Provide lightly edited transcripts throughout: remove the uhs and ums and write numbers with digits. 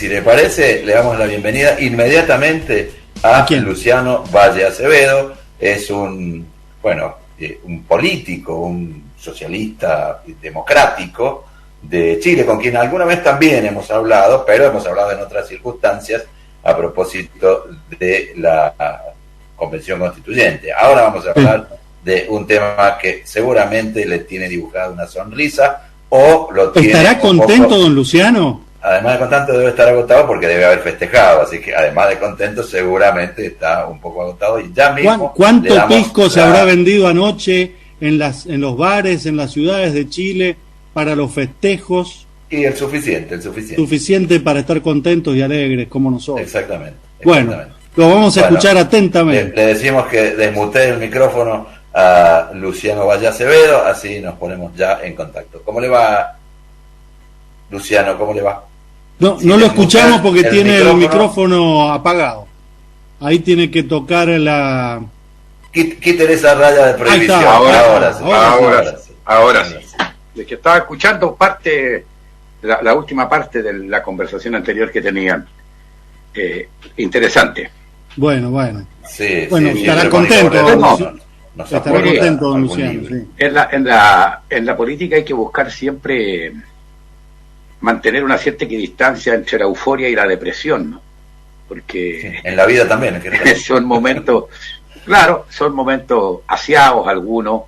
si le parece, le damos la bienvenida inmediatamente a Luciano Valle Acevedo. Es un político, un socialista democrático de Chile, con quien alguna vez también hemos hablado, pero hemos hablado en otras circunstancias a propósito de la Convención Constituyente. Ahora vamos a hablar de un tema que seguramente le tiene dibujada una sonrisa o lo tiene... ¿Estará contento don Luciano? Además de contento debe estar agotado porque debe haber festejado, así que además de contento seguramente está un poco agotado y ya mismo... ¿Cuánto pisco se habrá vendido anoche en los bares, en las ciudades de Chile para los festejos? Y el suficiente. Suficiente para estar contentos y alegres como nosotros. Exactamente. Bueno, lo vamos a escuchar atentamente. Le decimos que desmutee el micrófono a Luciano Valle Acevedo, así nos ponemos ya en contacto. ¿Cómo le va, Luciano? ¿Cómo le va? No lo escuchamos porque tiene el micrófono apagado. Ahí tiene que tocar la... Quítele esa raya de prohibición. Ahora sí. De que estaba escuchando la última parte de la conversación anterior que tenían. Interesante. Bueno. Sí, estará contento. Estará contento, don Luciano. Sí. En la política hay que buscar siempre mantener una cierta equidistancia entre la euforia y la depresión, ¿no? Porque en la vida también son momentos aciagos algunos,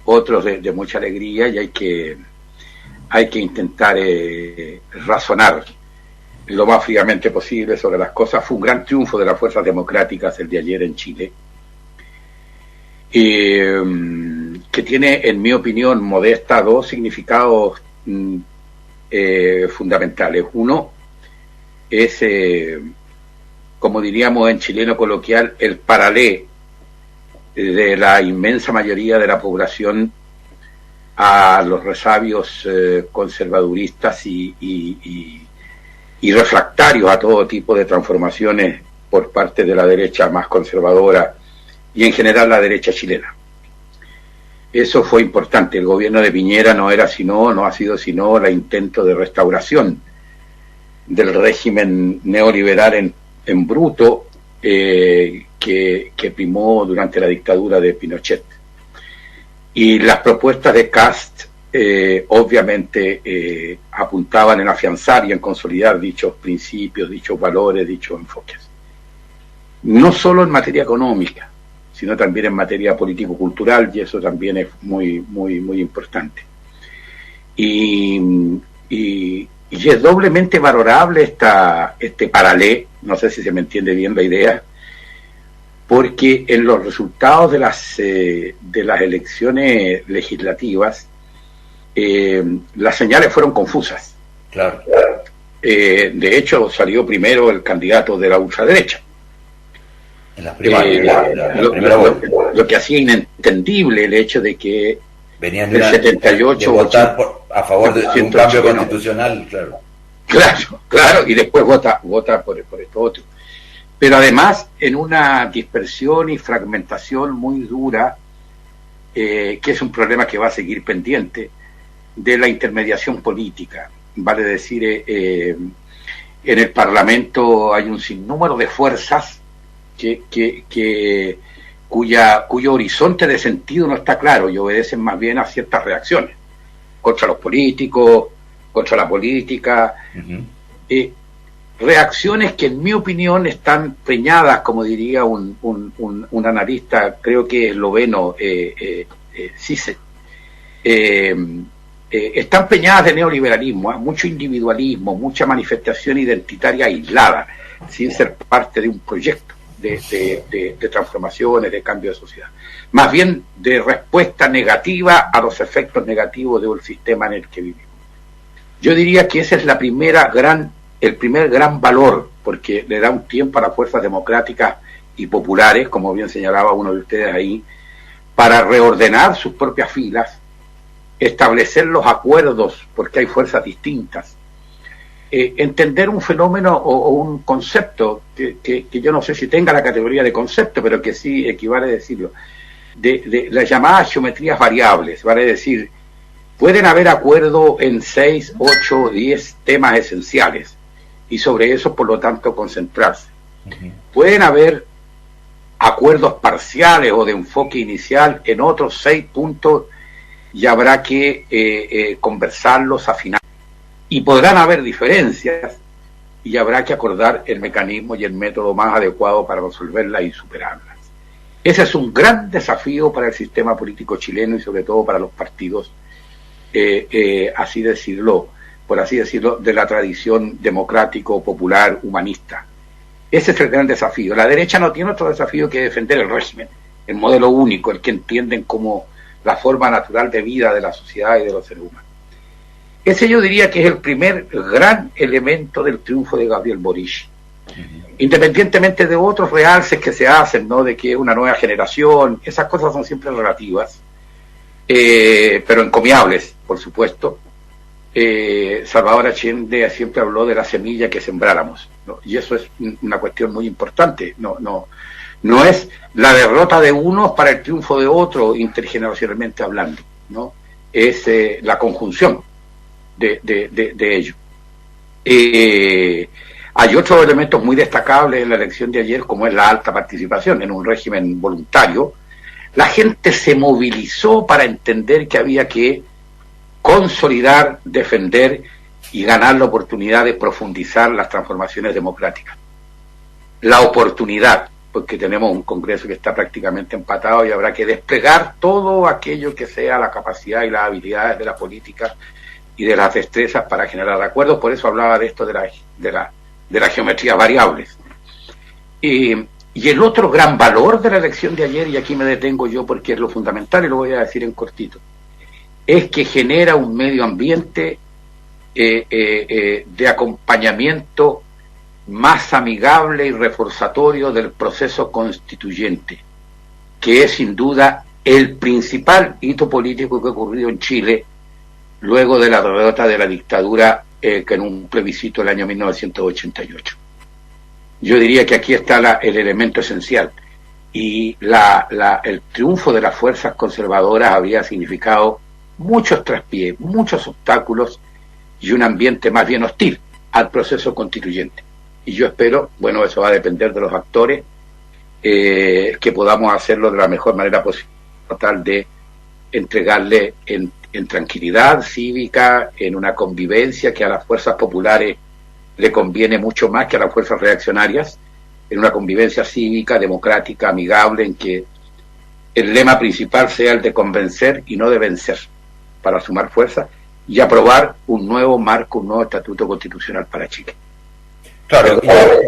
otros de mucha alegría, y hay que intentar razonar lo más fríamente posible sobre las cosas. Fue un gran triunfo de las fuerzas democráticas el de ayer en Chile, que tiene, en mi opinión modesta, dos significados fundamentales. Uno es, como diríamos en chileno coloquial, el paralé de la inmensa mayoría de la población a los resabios conservaduristas y refractarios a todo tipo de transformaciones por parte de la derecha más conservadora y en general la derecha chilena. Eso fue importante. El gobierno de Piñera no ha sido sino el intento de restauración del régimen neoliberal en bruto que primó durante la dictadura de Pinochet. Y las propuestas de Kast obviamente apuntaban en afianzar y en consolidar dichos principios, dichos valores, dichos enfoques. No solo en materia económica, sino también en materia político-cultural, y eso también es muy importante. Y es doblemente valorable este paralé, no sé si se me entiende bien la idea, porque en los resultados de las elecciones legislativas las señales fueron confusas. Claro. De hecho, salió primero el candidato de la ultraderecha. En las primarias, lo que hacía inentendible el hecho de que venían el 78 de votar a favor de un cambio constitucional, claro, y después vota por esto otro. Pero además en una dispersión y fragmentación muy dura, que es un problema que va a seguir pendiente, de la intermediación política. Vale decir, en el Parlamento hay un sinnúmero de fuerzas cuyo horizonte de sentido no está claro y obedecen más bien a ciertas reacciones contra los políticos, contra la política, reacciones que en mi opinión están preñadas, como diría un analista, creo que esloveno, Zizek, están preñadas de neoliberalismo, mucho individualismo, mucha manifestación identitaria aislada, sin ser parte de un proyecto de transformaciones, de cambio de sociedad. Más bien de respuesta negativa a los efectos negativos del sistema en el que vivimos. Yo diría que ese es el primer gran valor, porque le da un tiempo a las fuerzas democráticas y populares, como bien señalaba uno de ustedes ahí, para reordenar sus propias filas, establecer los acuerdos, porque hay fuerzas distintas, entender un fenómeno o un concepto que yo no sé si tenga la categoría de concepto, pero que sí equivale a decirlo, de las llamadas geometrías variables, vale decir, pueden haber acuerdo en 6, 8, 10 temas esenciales, y sobre eso, por lo tanto, concentrarse. Pueden haber acuerdos parciales o de enfoque inicial en otros 6 puntos y habrá que conversarlos, afinar. Y podrán haber diferencias y habrá que acordar el mecanismo y el método más adecuado para resolverlas y superarlas. Ese es un gran desafío para el sistema político chileno y sobre todo para los partidos, así decirlo, por así decirlo, de la tradición democrático, popular, humanista. Ese es el gran desafío. La derecha no tiene otro desafío que defender el régimen, el modelo único, el que entienden como la forma natural de vida de la sociedad y de los seres humanos. Ese yo diría que es el primer gran elemento del triunfo de Gabriel Boric. Independientemente de otros realces que se hacen, ¿no? De que una nueva generación, esas cosas son siempre relativas, pero encomiables, por supuesto. Salvador Allende siempre habló de la semilla que sembráramos, ¿no? Y eso es una cuestión muy importante. No es la derrota de unos para el triunfo de otros, intergeneracionalmente hablando, ¿no? Es la conjunción de ello. Hay otros elementos muy destacables en la elección de ayer, como es la alta participación en un régimen voluntario. La gente se movilizó para entender que había que consolidar, defender y ganar la oportunidad de profundizar las transformaciones democráticas. La oportunidad, porque tenemos un Congreso que está prácticamente empatado y habrá que desplegar todo aquello que sea la capacidad y las habilidades de la política y de las destrezas para generar acuerdos. Por eso hablaba de esto de la geometría variables. Y el otro gran valor de la elección de ayer, y aquí me detengo yo porque es lo fundamental y lo voy a decir en cortito, es que genera un medio ambiente de acompañamiento más amigable y reforzatorio del proceso constituyente, que es sin duda el principal hito político que ha ocurrido en Chile luego de la derrota de la dictadura que en un plebiscito del año 1988. Yo diría que aquí está el elemento esencial, y el triunfo de las fuerzas conservadoras habría significado muchos traspiés, muchos obstáculos y un ambiente más bien hostil al proceso constituyente. Y yo espero, bueno, eso va a depender de los actores, que podamos hacerlo de la mejor manera posible, tratar de entregarle en tranquilidad cívica, en una convivencia que a las fuerzas populares le conviene mucho más que a las fuerzas reaccionarias, en una convivencia cívica, democrática, amigable, en que el lema principal sea el de convencer y no de vencer, para sumar fuerza y aprobar un nuevo marco, un nuevo estatuto constitucional para Chile. Claro,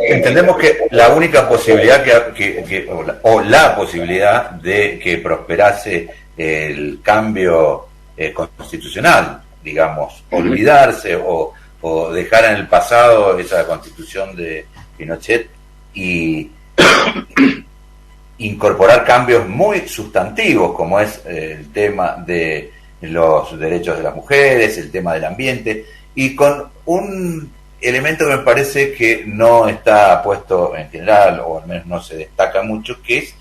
entendemos que la única posibilidad o la posibilidad de que prosperase el cambio constitucional, digamos, olvidarse o dejar en el pasado esa constitución de Pinochet y incorporar cambios muy sustantivos, como es el tema de los derechos de las mujeres, el tema del ambiente, y con un elemento que me parece que no está puesto en general, o al menos no se destaca mucho, que es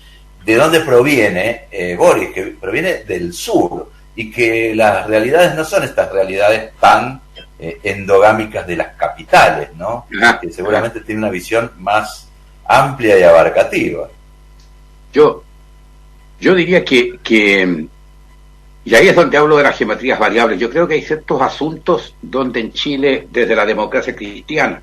de dónde proviene Boris, que proviene del sur, y que las realidades no son estas realidades tan endogámicas de las capitales, ¿no? Que seguramente tiene una visión más amplia y abarcativa. Yo diría que y ahí es donde hablo de las geometrías variables. Yo creo que hay ciertos asuntos donde en Chile, desde la democracia cristiana,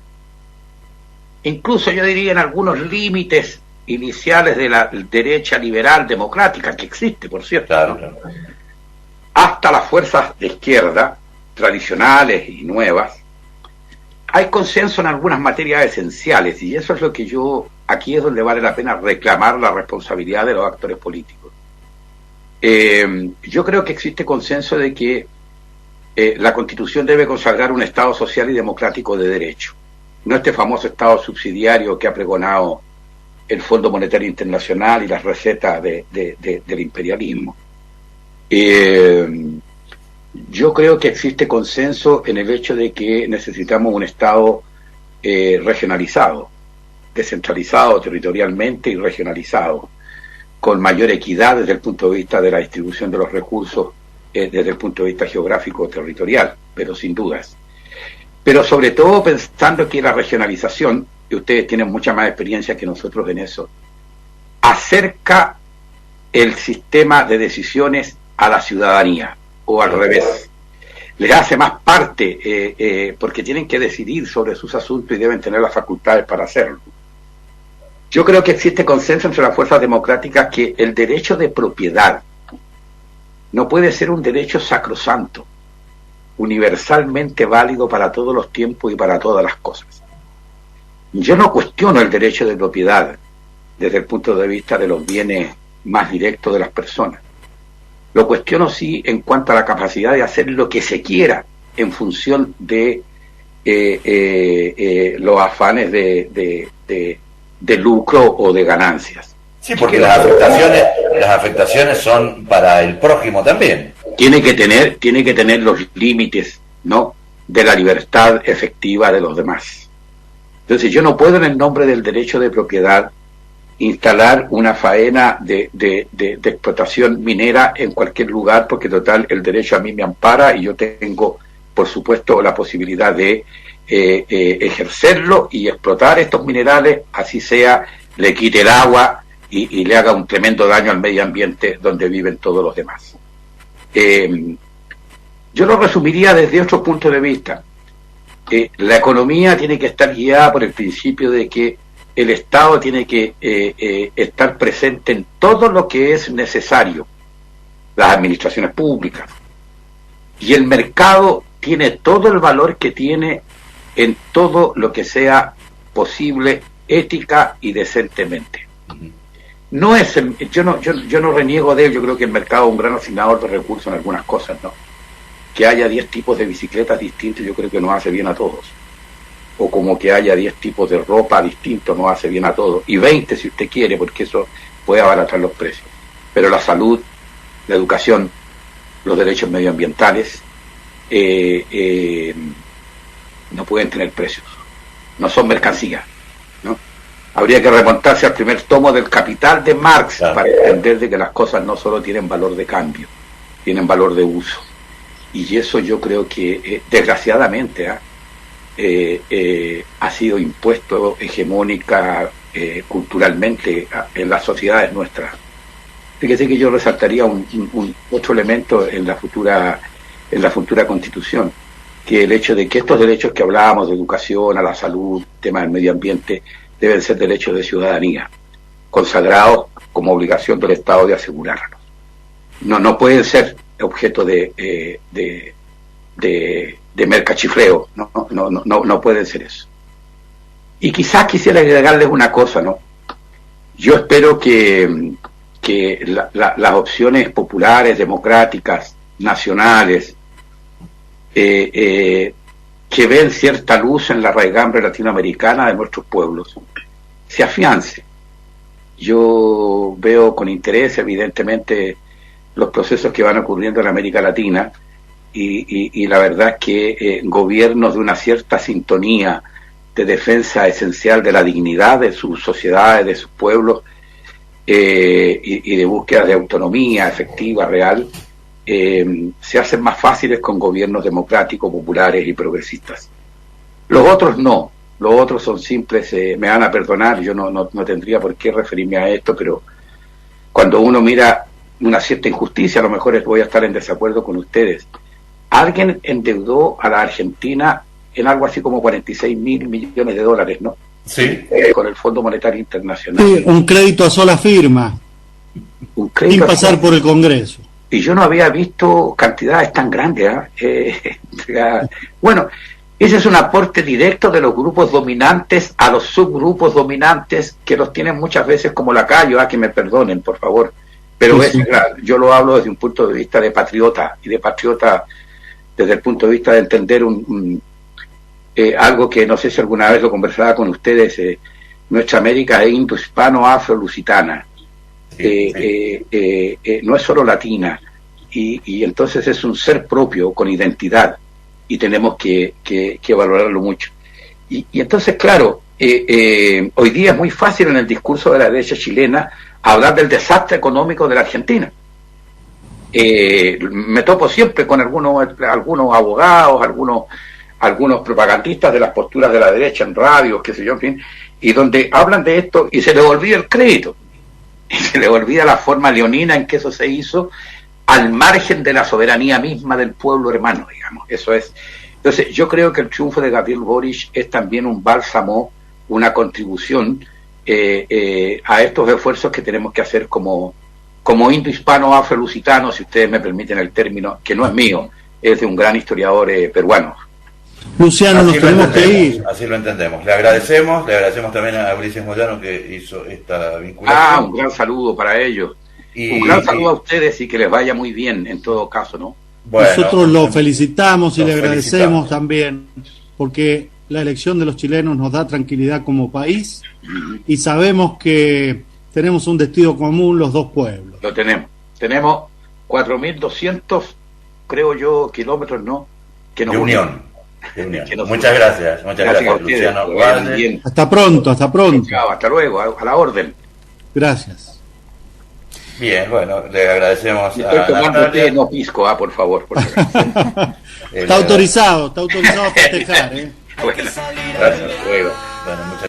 incluso yo diría en algunos límites iniciales de la derecha liberal democrática, que existe, por cierto, claro, ¿no? Hasta las fuerzas de izquierda, tradicionales y nuevas, hay consenso en algunas materias esenciales, y eso es lo que aquí es donde vale la pena reclamar la responsabilidad de los actores políticos. Yo creo que existe consenso de que la Constitución debe consagrar un Estado social y democrático de derecho, no este famoso Estado subsidiario que ha pregonado el Fondo Monetario Internacional y las recetas del imperialismo. Yo creo que existe consenso en el hecho de que necesitamos un Estado regionalizado, descentralizado territorialmente y regionalizado, con mayor equidad desde el punto de vista de la distribución de los recursos, desde el punto de vista geográfico o territorial, pero sin dudas. pero sobre todo pensando que la regionalización, y ustedes tienen mucha más experiencia que nosotros en eso, acerca el sistema de decisiones a la ciudadanía, o al revés. Les hace más parte, porque tienen que decidir sobre sus asuntos y deben tener las facultades para hacerlo. Yo creo que existe consenso entre las fuerzas democráticas que el derecho de propiedad no puede ser un derecho sacrosanto, universalmente válido para todos los tiempos y para todas las cosas. Yo no cuestiono el derecho de propiedad desde el punto de vista de los bienes más directos de las personas. Lo cuestiono sí en cuanto a la capacidad de hacer lo que se quiera en función de los afanes de lucro o de ganancias. Sí, porque las afectaciones son para el prójimo también. Tiene que tener los límites, ¿no?, de la libertad efectiva de los demás. Entonces yo no puedo, en el nombre del derecho de propiedad, instalar una faena de explotación minera en cualquier lugar, porque total el derecho a mí me ampara y yo tengo, por supuesto, la posibilidad de ejercerlo y explotar estos minerales, así sea, le quite el agua y le haga un tremendo daño al medio ambiente donde viven todos los demás. Yo lo resumiría desde otro punto de vista. La economía tiene que estar guiada por el principio de que el Estado tiene que estar presente en todo lo que es necesario, las administraciones públicas, y el mercado tiene todo el valor que tiene en todo lo que sea posible, ética y decentemente. No es yo no reniego de él. Yo creo que el mercado es un gran asignador de recursos en algunas cosas, ¿no? Que haya 10 tipos de bicicletas distintos, yo creo que nos hace bien a todos. O como que haya 10 tipos de ropa distintos, nos hace bien a todos. Y 20 si usted quiere, porque eso puede abaratar los precios. Pero la salud, la educación, los derechos medioambientales no pueden tener precios. No son mercancías, ¿no? Habría que remontarse al primer tomo del Capital de Marx, claro, para entender de que las cosas no solo tienen valor de cambio, tienen valor de uso. Y eso yo creo que, desgraciadamente, ha sido impuesto hegemónica culturalmente en las sociedades nuestras. Fíjese que yo resaltaría otro elemento en la futura Constitución, que el hecho de que estos derechos que hablábamos, de educación, a la salud, tema del medio ambiente, deben ser derechos de ciudadanía, consagrados como obligación del Estado de asegurarlos. No pueden ser objeto de mercachifleo, no pueden ser eso. Y quizás quisiera agregarles una cosa, ¿no? Yo espero que las opciones populares, democráticas, nacionales, que ven cierta luz en la raigambre latinoamericana de nuestros pueblos, se afiance. Yo veo con interés, evidentemente, los procesos que van ocurriendo en América Latina, y la verdad es que gobiernos de una cierta sintonía de defensa esencial de la dignidad de sus sociedades, de sus pueblos, y de búsqueda de autonomía efectiva, real, se hacen más fáciles con gobiernos democráticos, populares y progresistas. Los otros no, los otros son simples, me van a perdonar, yo no tendría por qué referirme a esto, pero cuando uno mira una cierta injusticia, a lo mejor voy a estar en desacuerdo con ustedes. Alguien endeudó a la Argentina en algo así como 46.000 millones de dólares, ¿no? Sí. Con el Fondo Monetario Internacional. Sí, un crédito a sola firma, sin pasar por el Congreso. Y yo no había visto cantidades tan grandes. Bueno, ese es un aporte directo de los grupos dominantes a los subgrupos dominantes, que los tienen muchas veces como lacayo, que me perdonen, por favor. Pero sí, yo lo hablo desde un punto de vista de patriota, y de patriota desde el punto de vista de entender algo que no sé si alguna vez lo conversaba con ustedes. Nuestra América es indo-hispano-afro-lusitana. No es solo latina, y entonces es un ser propio con identidad, y tenemos que valorarlo mucho. Y entonces, claro, hoy día es muy fácil en el discurso de la derecha chilena hablar del desastre económico de la Argentina. Me topo siempre con algunos abogados, algunos propagandistas de las posturas de la derecha en radios, qué sé yo, en fin, y donde hablan de esto y se les olvida el crédito, y se les olvida la forma leonina en que eso se hizo, al margen de la soberanía misma del pueblo hermano, digamos. Eso es. Entonces, yo creo que el triunfo de Gabriel Boric es también un bálsamo, una contribución a estos esfuerzos que tenemos que hacer como indo-hispano afro-lusitano, si ustedes me permiten el término, que no es mío, es de un gran historiador peruano. Luciano, nos tenemos que ir. Así lo entendemos. Le agradecemos también a Ulises Moyano que hizo esta vinculación. Un gran saludo para ellos. Un gran saludo a ustedes y que les vaya muy bien en todo caso, ¿no? Bueno, nosotros lo felicitamos y le agradecemos también, porque la elección de los chilenos nos da tranquilidad como país y sabemos que tenemos un destino común los dos pueblos. Lo tenemos. Tenemos 4.200, creo yo, kilómetros, ¿no? Que nos unión. Muchas gracias, Luciano. Hasta pronto. Hasta luego, a la orden. Gracias. Bien, bueno, le agradecemos Estoy tomando té, no pisco, por favor. Está autorizado a festejar, Bueno, gracias, luego. Bueno, muchas